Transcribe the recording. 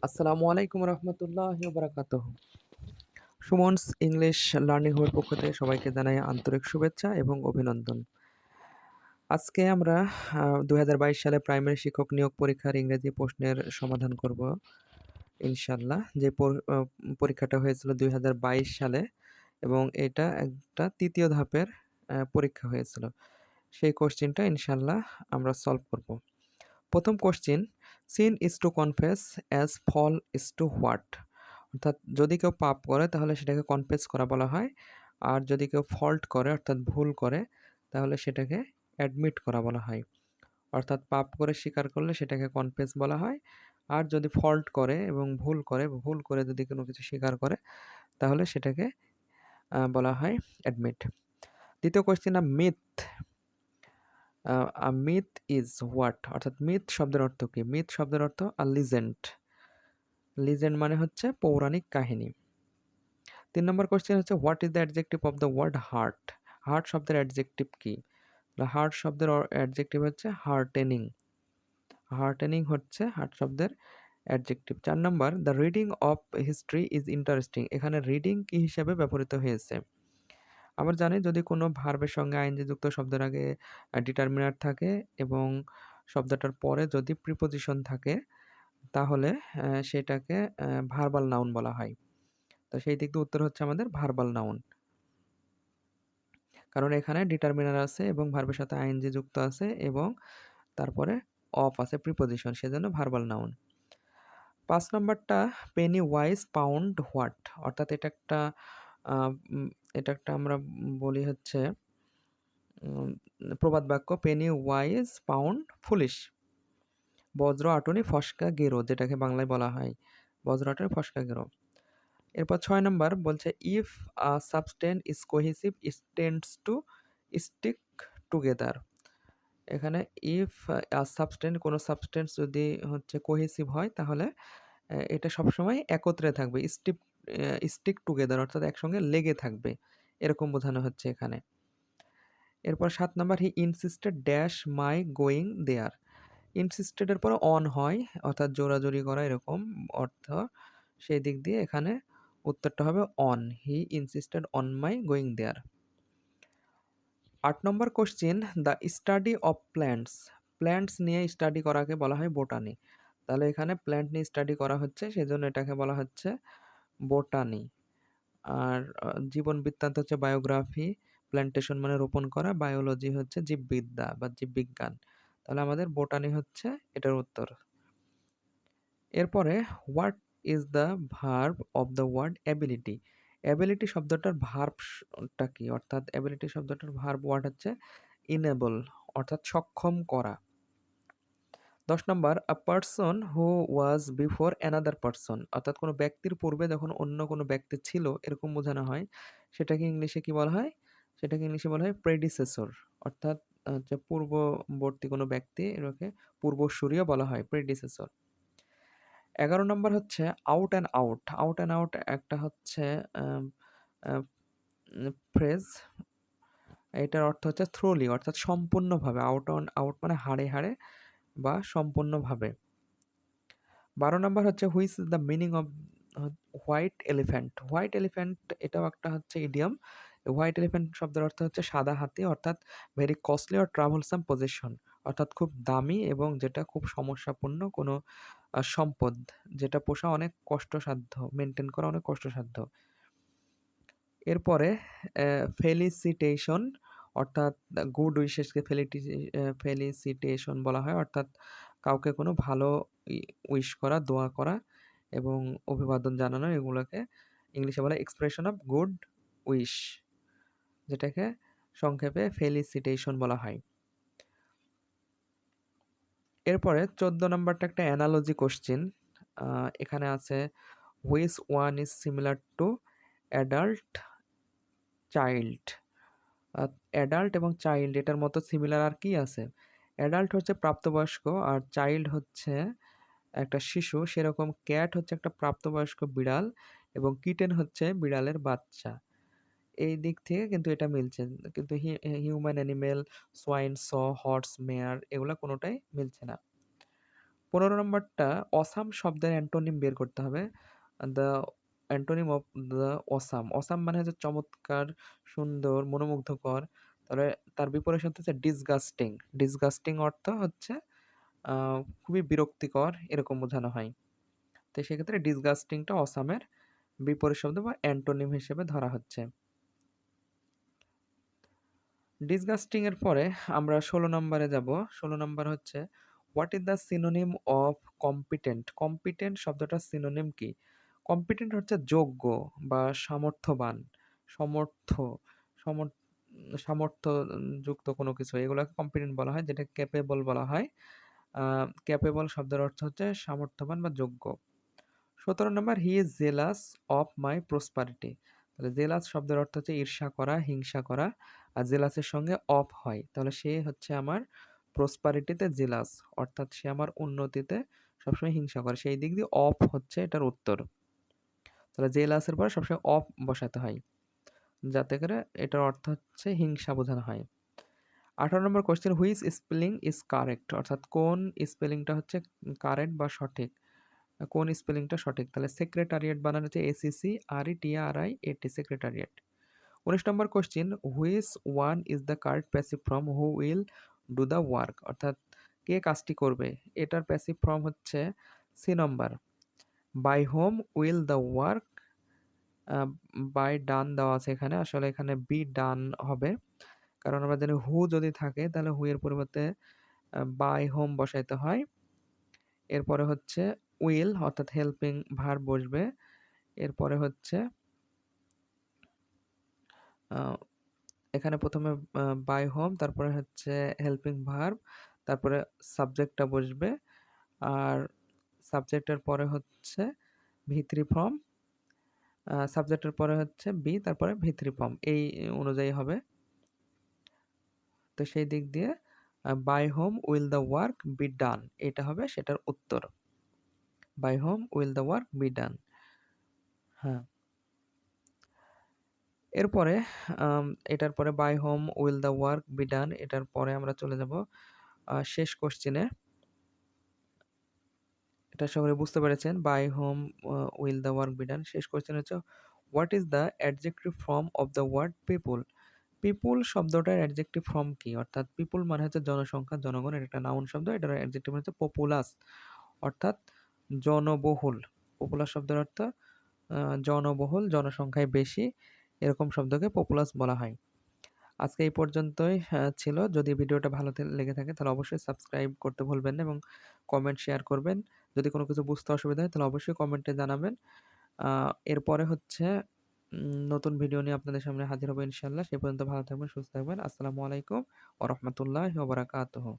আসসালামু আলাইকুম রহমতুল্লাহি ওয়া বারাকাতুহু। সুমনস ইংলিশ লার্নিং হোমের পক্ষ থেকে সবাইকে জানাই আন্তরিক শুভেচ্ছা এবং অভিনন্দন। আজকে আমরা ২০২২ সালে প্রাইমারি শিক্ষক নিয়োগ পরীক্ষার ইংরেজি প্রশ্নের সমাধান করব ইনশাআল্লাহ। যে পরীক্ষাটা হয়েছিল ২০২২ সালে এবং এটা একটা ৩য় ধাপের পরীক্ষা হয়েছিল। সেই কোশ্চেনটা ইনশাআল্লাহ আমরা সলভ করব। প্রথম question, sin is to confess as fall is to what? অর্থাৎ যদি কেউ পাপ করে তাহলে সেটাকে কনফেস করা বলা হয়, আর যদি কেউ ফল্ট করে অর্থাৎ ভুল করে তাহলে সেটাকে অ্যাডমিট করা বলা হয়। অর্থাৎ পাপ করে স্বীকার করলে সেটাকে কনফেস বলা হয়, আর যদি ফল্ট করে এবং ভুল করে যদি কোনো কিছু স্বীকার করে তাহলে সেটাকে বলা হয় অ্যাডমিট। দ্বিতীয় question, myth myth is what? অর্থাৎ মিথ শব্দের অর্থ কি? মিথ শব্দের অর্থ লিজেন্ড। লিজেন্ড মানে হচ্ছে পৌরাণিক কাহিনী। ৩ নম্বর কোশ্চেন হচ্ছে, what is the adjective of the word heart? Heart শব্দের অ্যাডজেক্টিভ কি? হার্ট শব্দের অ্যাডজেক্টিভ হচ্ছে হার্টেনিং। হার্টেনিং হচ্ছে হার্ট শব্দের অ্যাডজেক্টিভ। ৪ নম্বর, the reading of history is interesting. এখানে রিডিং কি হিসেবে ব্যবহৃত হয়েছে? আমরা জানি যদি কোনো ভার্বের সঙ্গে আইএনজি যুক্ত শব্দের আগে ডিটারমিনার থাকে এবং শব্দটার পরে যদি প্রিপোজিশন থাকে তাহলে সেটাকে ভার্বাল নাউন বলা হয়। তো সেই দিক দিয়ে উত্তর হচ্ছে আমাদের ভার্বাল নাউন। কারণ এখানে ডিটারমিনার আছে এবং ভার্বের সাথে আইএনজি যুক্ত আছে এবং তারপরে অফ আছে প্রিপোজিশন, সেজন্য ভার্বাল নাউন। ৫ নম্বরটা, পেনি ওয়াইজ পাউন্ড হোয়াট? অর্থাৎ আ উম এটা একটা আমরা বলি হচ্ছে উম প্রবাদ বাক্য, পেনি ওয়াইজ পাউন্ড ফুলিশ। বজ্র আটুনি ফসকা গেরো, যেটাকে বাংলায় বলা হয় বজ্র আটুনি ফসকা গেরো। এরপর ৬ নাম্বার বলছে, if a substance is cohesive it tends to stick together. এখানে ইফ সাবস্টেন্স, কোনো সাবস্টেন্স যদি হচ্ছে কোহেসিভ হয় তাহলে এটা সবসময় একত্রে থাকবে। স্টিক টুগেদার অর্থাৎ একসঙ্গে লেগে থাকবে। এরকম বোঝানো হচ্ছে এখানে। এরপর ৭ number, he insisted dash my going there. Insisted এর পরে অন হয় অর্থাৎ জোরাজুরি করা এরকম অর্থ। সেই দিক দিয়ে এখানে উত্তরটা হবে on. He insisted on my going there. ৮ নম্বর question, the study of plants. Plants নিয়ে স্টাডি করাকে বলা হয় বোটানি। তাহলে এখানে প্ল্যান্ট নিয়ে স্টাডি করা হচ্ছে সেজন্য এটাকে বলা হচ্ছে বোটানি। আর জীবন বৃত্তান্ত হচ্ছে বায়োগ্রাফি, প্ল্যান্টেশন মানে রোপণ করা, বায়োলজি হচ্ছে জীববিদ্যা বা জীববিজ্ঞান। তাহলে আমাদের বোটানি হচ্ছে এটার উত্তর। এরপরে, what is the verb of the word ability? Ability শব্দটার ভার্বটা কি? অর্থাৎ অ্যাবিলিটি শব্দটার ভার্ব ওয়ার্ড হচ্ছে ইনেবল, অর্থাৎ সক্ষম করা। ১০ number, a person who was before another person. অর্থাৎ কোনো ব্যক্তির পূর্বে যখন অন্য কোনো ব্যক্তি ছিল এরকম বোঝানো হয়। সেটাকে ইংলিশে কি বলা হয়? সেটাকে ইংলিশে বলা হয় প্রেডিসেসর। অর্থাৎ হচ্ছে পূর্ববর্তী কোনো ব্যক্তি, এটাকে পূর্বসূরীও বলা হয়, প্রেডিসেসর। ১১ নম্বর হচ্ছে out and out. Out and out একটা হচ্ছে আম আ ফ্রেজ। এটার অর্থ হচ্ছে থ্রোলি অর্থাৎ সম্পূর্ণভাবে। আউট মানে হাড়ে, হাড়ে বা সম্পূর্ণভাবে। ১২ নম্বর হচ্ছে, which is the meaning off white elephant? White elephant এটাও একটা হচ্ছে ইডিয়ম। হোয়াইট এলিফ্যান্ট শব্দের অর্থ হচ্ছে সাদা হাতি, অর্থাৎ very costly or troublesome possession. অর্থাৎ খুব দামি এবং যেটা খুব সমস্যাপূর্ণ কোনো সম্পদ, যেটা পোষা অনেক কষ্টসাধ্য, মেইনটেইন করা অনেক কষ্টসাধ্য। এরপরে ফেলিসিটেশন অর্থাৎ গুড উইশেসকে ফেলিসিটেশন বলা হয়, অর্থাৎ কাউকে কোনো ভালো ই উইশ করা, দোয়া করা এবং অভিবাদন জানানো, এগুলোকে ইংলিশে বলে এক্সপ্রেশন অফ গুড উইশ, যেটাকে সংক্ষেপে ফেলিসিটেশন বলা হয়। এরপরে ১৪ নাম্বারটা একটা অ্যানালজি কোশ্চেন। এখানে আছে, which one is similar to adult child? Adult এবং চাইল্ড এটার মতো সিমিলার আর কি আছে? অ্যাডাল্ট হচ্ছে প্রাপ্তবয়স্ক আর চাইল্ড হচ্ছে একটা শিশু। সেরকম ক্যাট হচ্ছে একটা প্রাপ্তবয়স্ক বিড়াল এবং কিটেন হচ্ছে বিড়ালের বাচ্চা। এই দিক থেকে কিন্তু এটা মিলছে। কিন্তু হিউম্যান অ্যানিমেল, সোয়াইন, হর্স, মেয়ার এগুলা কোনোটাই মিলছে না। 15 নম্বরটা অসাম শব্দের অ্যান্টোনিম বের করতে হবে। The antonym of the awesome. Awesome মানে হচ্ছে চমৎকার, সুন্দর, মনোমুগ্ধকর। তাহলে তার বিপরীত শব্দ হচ্ছে ডিসগাস্টিং। ডিসগাস্টিং অর্থ হচ্ছে আ খুবই বিরক্তিকর এরকম বোঝানো হয়। তো সেক্ষেত্রে ডিসগাস্টিংটা অসামের বিপরীত শব্দ বা অ্যান্টোনিম হিসেবে ধরা হচ্ছে। ডিসগাস্টিং এর পরে আমরা 16 নম্বরে যাব। 16 নম্বর হচ্ছে what is the synonym of competent? Competent শব্দটার সিনোনিম কি? কম্পিটেন্ট হচ্ছে যোগ্য বা সামর্থ্যবান, সমর্থ, সমর সামর্থ্য যুক্ত কোনো কিছু। এগুলোকে কম্পিটেন্ট বলা হয়, যেটা ক্যাপেবল বলা হয়। আ ক্যাপেবল শব্দের অর্থ হচ্ছে সামর্থ্যবান বা যোগ্য। 17 number he is jealous of my prosperity. তাহলে জেলাস শব্দের অর্থ হচ্ছে ঈর্ষা করা, হিংসা করা। আর জেলাসের সঙ্গে অফ হয়। তাহলে সে হচ্ছে আমার প্রসপারিটিতে জেলাস, অর্থাৎ সে আমার উন্নতিতে সবসময় হিংসা করে। সেই দিক দিয়ে অফ হচ্ছে এটার উত্তর। তাহলে জেলাসের পরে সবসময় অফ বসাতে হয়। যাতে করে এটার অর্থ হচ্ছে হিংসা বোঝানো হয়। 18 number question which spelling is correct? অর্থাৎ কোন স্পেলিংটা হচ্ছে কারেক্ট বা সঠিক? কোন স্পেলিংটা সঠিক? তাহলে সেক্রেটারিয়েট বানান হচ্ছে SECRETARIAT secretariat. 19 number question which one is the correct passive form who will do the work? অর্থাৎ কে কাজটি করবে? এটার প্যাসিভ ফর্ম হচ্ছে C number, by home will the work. By ডান দেওয়া আছে এখানে, আসলে এখানে বি ডান হবে। কারণ আমরা জানি হু যদি থাকে তাহলে হু এর পরিবর্তে বাই হোম বসাইতে হয়। এরপরে হচ্ছে উইল অর্থাৎ হেল্পিং ভার্ব বসবে। এরপরে হচ্ছে আ এখানে ১ম এ বাই হোম, তারপরে হচ্ছে হেল্পিং ভার্ব, তারপরে সাবজেক্টটা বসবে। আর সাবজেক্টের পরে হচ্ছে ভি3 ফর্ম, সাবজেক্টের পরে হচ্ছে বি, তারপরে ভি3 ফর্ম। এই অনুযায়ী হবে। তো সেই দিক দিয়ে by home will the work be done, এটা হবে সেটার উত্তর। By home will the work be done. হ্যাঁ। এরপরে এটার পরে by home will the work be done, এটার পরে আমরা চলে যাব শেষ কোশ্চেনে। এটা আশা করি বুঝতে পেরেছেন। By home will the work be done. শেষ কোশ্চেন হচ্ছে what is the adjective form of the word people? People শব্দটার অ্যাডজেক্টিভ ফর্ম কি? অর্থাৎ পিপল মানে হচ্ছে জনসংখ্যা, জনগণ। এটা একটা নাউন শব্দ। এটার অ্যাডজেক্টিভ হচ্ছে পপুলাস, অর্থাৎ জনবহুল। পপুলাস শব্দের অর্থ জনবহুল, জনসংখ্যায় বেশি, এরকম শব্দকে পপুলাস বলা হয়। আজকে এই পর্যন্তই ছিল। যদি ভিডিওটা ভালো লেগে থাকে তাহলে অবশ্যই সাবস্ক্রাইব করতে ভুলবেন না এবং কমেন্ট শেয়ার করবেন। যদি কোনো কিছু বুঝতে অসুবিধা হয় তাহলে অবশ্যই কমেন্টে জানাবেন। এরপরে হচ্ছে নতুন ভিডিও নিয়ে আপনাদের সামনে হাজির হবো ইনশাআল্লাহ। সে পর্যন্ত ভালো থাকবেন, সুস্থ থাকবেন। আসসালামু আলাইকুম ওয়া রাহমাতুল্লাহি ওয়া বারাকাতুহু।